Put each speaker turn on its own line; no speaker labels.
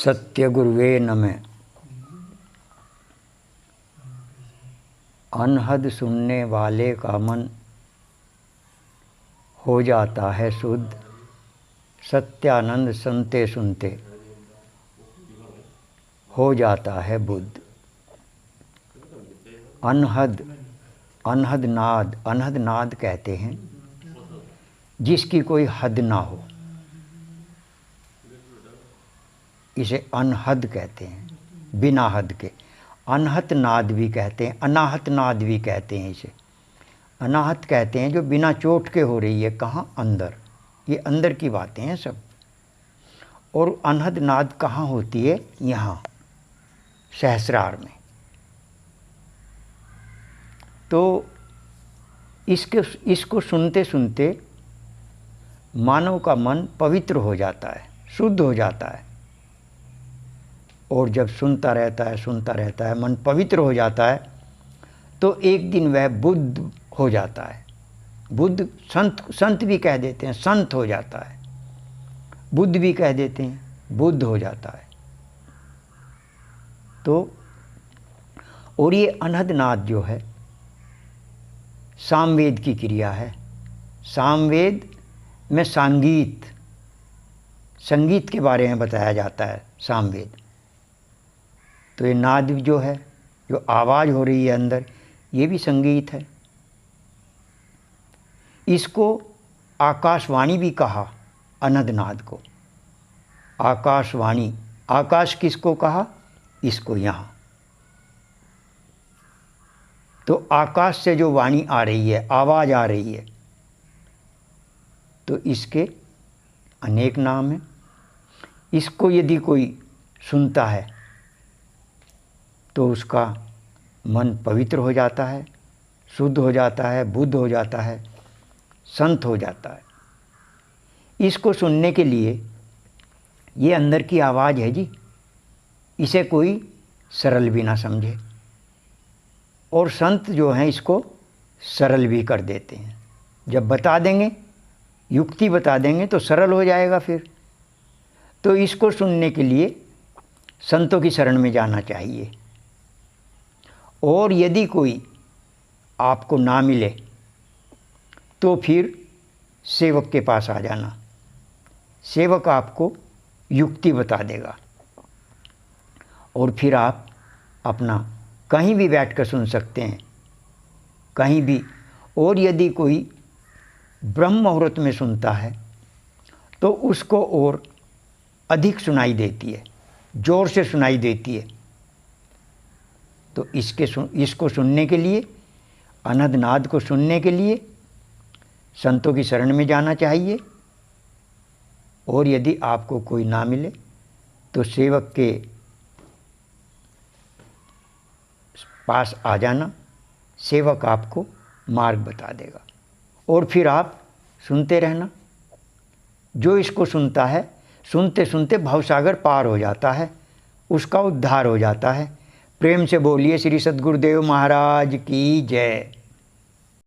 सत्य गुरुवे नमः। अनहद सुनने वाले का मन हो जाता है शुद्ध, सत्यानंद सुनते सुनते हो जाता है बुद्ध। अनहद, अनहद नाद, अनहद नाद कहते हैं जिसकी कोई हद ना हो, इसे अनहद कहते हैं, बिना हद के। अनहत नाद भी कहते हैं, अनाहत नाद भी कहते हैं। इसे अनाहत कहते हैं जो बिना चोट के हो रही है। कहाँ? अंदर। ये अंदर की बातें हैं सब। और अनहद नाद कहाँ होती है? यहाँ सहस्रार में। तो इसको सुनते सुनते मानव का मन पवित्र हो जाता है, शुद्ध हो जाता है। और जब सुनता रहता है, मन पवित्र हो जाता है, तो एक दिन वह बुद्ध हो जाता है। बुद्ध, संत भी कह देते हैं संत हो जाता है, बुद्ध भी कह देते हैं बुद्ध हो जाता है। तो और ये अनहद नाद जो है सामवेद की क्रिया है। सामवेद में संगीत के बारे में बताया जाता है सामवेद। तो ये नाद जो है, जो आवाज़ हो रही है अंदर, ये भी संगीत है। इसको आकाशवाणी भी कहा, अनहद नाद को आकाशवाणी। आकाश किसको कहा? इसको। यहाँ तो आकाश से जो वाणी आ रही है, आवाज़ आ रही है, तो इसके अनेक नाम हैं। इसको यदि कोई सुनता है तो उसका मन पवित्र हो जाता है, शुद्ध हो जाता है, बुद्ध हो जाता है, संत हो जाता है। इसको सुनने के लिए ये अंदर की आवाज़ है जी, इसे कोई सरल भी ना समझे। और संत जो हैं इसको सरल भी कर देते हैं। जब बता देंगे, युक्ति बता देंगे, तो सरल हो जाएगा फिर। तो इसको सुनने के लिए संतों की शरण में जाना चाहिए। और यदि कोई आपको ना मिले तो फिर सेवक के पास आ जाना। सेवक आपको युक्ति बता देगा और फिर आप अपना कहीं भी बैठ कर सुन सकते हैं, कहीं भी। और यदि कोई ब्रह्म मुहूर्त में सुनता है तो उसको और अधिक सुनाई देती है, जोर से सुनाई देती है। तो इसको सुनने के लिए, अनहद नाद को सुनने के लिए संतों की शरण में जाना चाहिए। और यदि आपको कोई ना मिले तो सेवक के पास आ जाना, सेवक आपको मार्ग बता देगा। और फिर आप सुनते रहना। जो इसको सुनता है, सुनते सुनते भवसागर पार हो जाता है, उसका उद्धार हो जाता है। प्रेम से बोलिए श्री सद्गुरुदेव महाराज की जय।